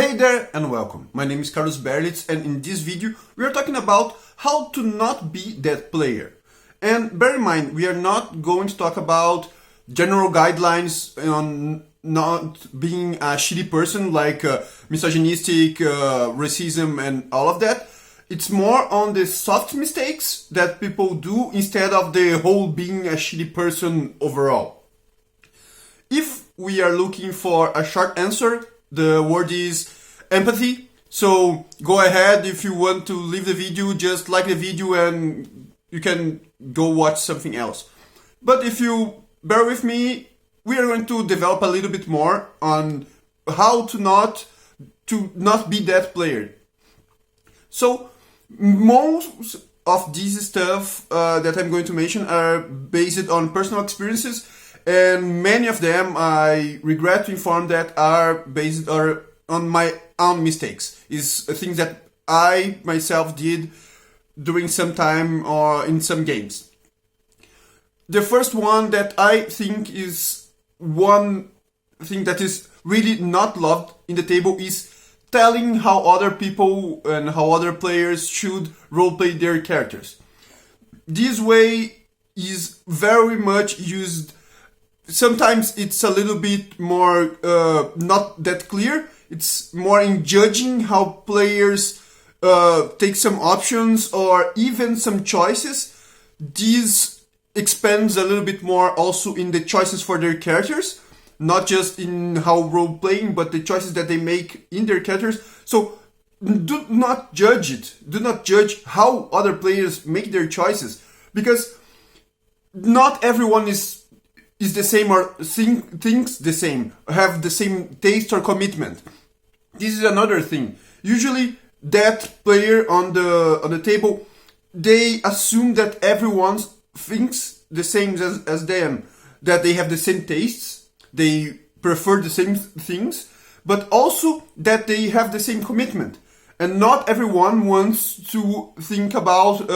Hey there and welcome. My name is Carlos Berlitz, and in this video we are talking about how to not be that player. And bear in mind, we are not going to talk about general guidelines on not being a shitty person like misogynistic, racism and all of that. It's more on the soft mistakes that people do instead of the whole being a shitty person overall. If we are looking for a short answer, the word is empathy. So go ahead, if you want to leave the video, just like the video and you can go watch something else. But if you bear with me, we are going to develop a little bit more on how to not be that player. So most of these stuff that I'm going to mention are based on personal experiences, and many of them, I regret to inform, that are based on my own mistakes. Is things that I myself did during some time or in some games. The first one that I think is one thing that is really not loved in the table is telling how other people and how other players should roleplay their characters. This way is very much used. Sometimes it's a little bit more not that clear. It's more in judging how players take some options or even some choices. This expands a little bit more also in the choices for their characters, not just in how role-playing, but the choices that they make in their characters. So do not judge it. Do not judge how other players make their choices, because not everyone is the same or thinks the same, have the same taste or commitment. This is another thing. Usually that player on the table, they assume that everyone thinks the same as them, that they have the same tastes, they prefer the same things, but also that they have the same commitment. And not everyone wants to think about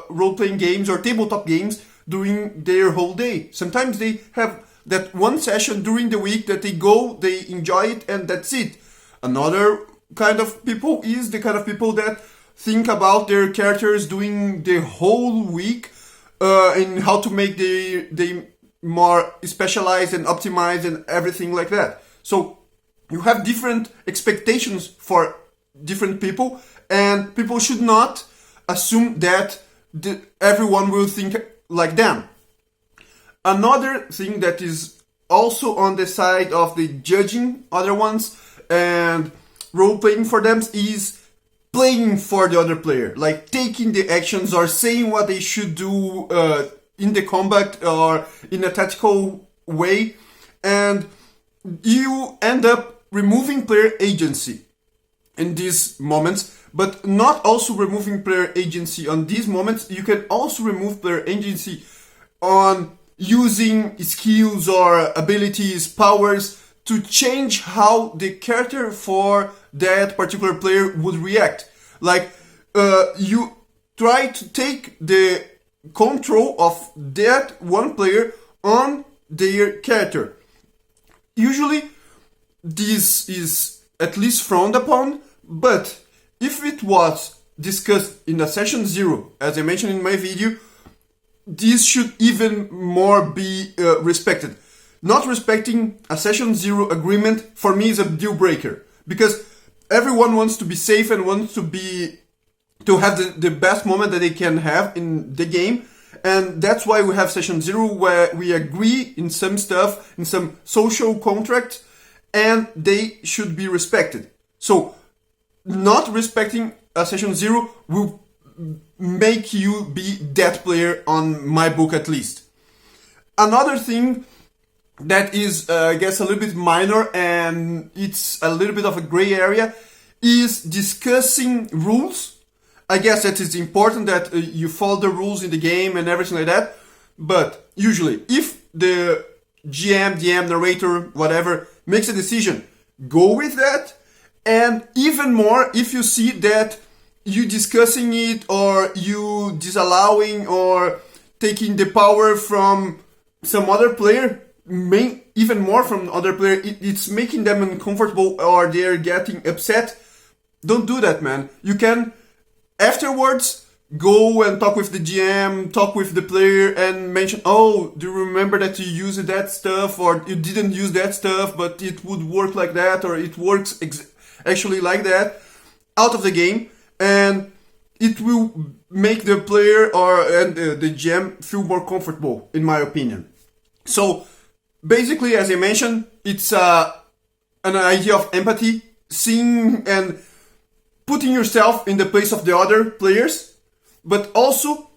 role-playing games or tabletop games during their whole day. Sometimes they have that one session during the week that they go, they enjoy it, and that's it. Another kind of people is the kind of people that think about their characters during the whole week and how to make they more specialized and optimized and everything like that. So you have different expectations for different people, and people should not assume that everyone will think like them. Another thing that is also on the side of the judging other ones and role-playing for them is playing for the other player, like taking the actions or saying what they should do in the combat or in a tactical way, and you end up removing player agency in these moments. But not also removing player agency on these moments. You can also remove player agency on using skills or abilities, powers to change how the character for that particular player would react. Like you try to take the control of that one player on their character. Usually this is at least frowned upon, but if it was discussed in a session 0, as I mentioned in my video, this should even more be respected. Not respecting a session 0 agreement for me is a deal breaker, because everyone wants to be safe and wants to have the best moment that they can have in the game, and that's why we have session 0, where we agree in some stuff, in some social contract, and they should be respected. So not respecting a session 0 will make you be that player, on my book at least. Another thing that is, I guess, a little bit minor and it's a little bit of a gray area is discussing rules. I guess that it's important that you follow the rules in the game and everything like that, but usually if the GM, DM, narrator, whatever, makes a decision, go with that. And even more, if you see that you discussing it or you disallowing or taking the power from some other player, even more from other player, it's making them uncomfortable or they're getting upset. Don't do that, man. You can afterwards go and talk with the GM, talk with the player and mention, oh, do you remember that you used that stuff or you didn't use that stuff, but it would work like that or it works actually like that out of the game, and it will make the player and the GM feel more comfortable, in my opinion. So basically, as I mentioned, it's an idea of empathy, seeing and putting yourself in the place of the other players, but also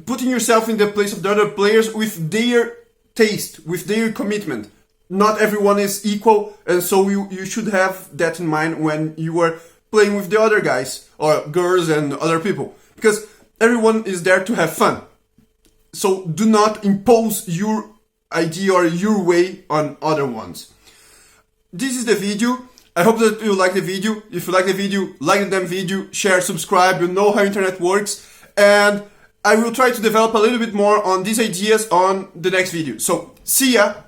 putting yourself in the place of the other players with their taste, with their commitment. Not everyone is equal, and so you should have that in mind when you are playing with the other guys or girls and other people, because everyone is there to have fun. So do not impose your idea or your way on other ones. This is the video. I hope that you like the video. If you like the video, like the damn video, share, subscribe. You know how internet works. And I will try to develop a little bit more on these ideas on the next video. So see ya!